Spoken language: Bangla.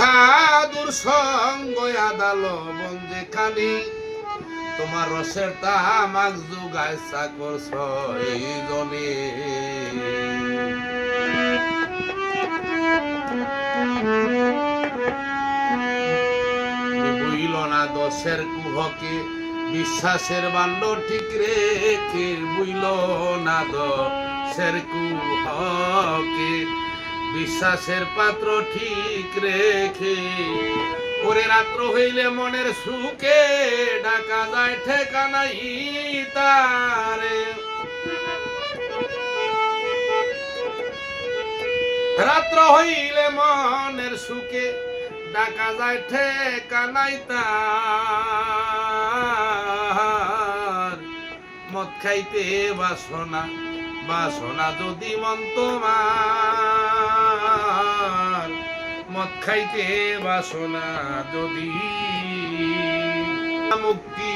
সাধুর সঙ্গ আদাল বন্দে খানি তোমার রসের তামাক যোগায় চাকর ছয়জনে বুইল না দশের কুহকে বিশ্বাসের বান্ড ঠিক রেখে বুইল না দশের কুহকে বিশ্বাসের পাত্র ঠিক রেখে ওরে রাত্র হইলে মনের সুখে ডাকা যায় ঠেকানাই তারে রাত্র হইলে মনের সুখে ডাকা যায় ঠেকানাই তার মদ খাইতে বাসনা বাসনা যদি মন তোমার মদ খাইতে বাসনা যদি মুক্তি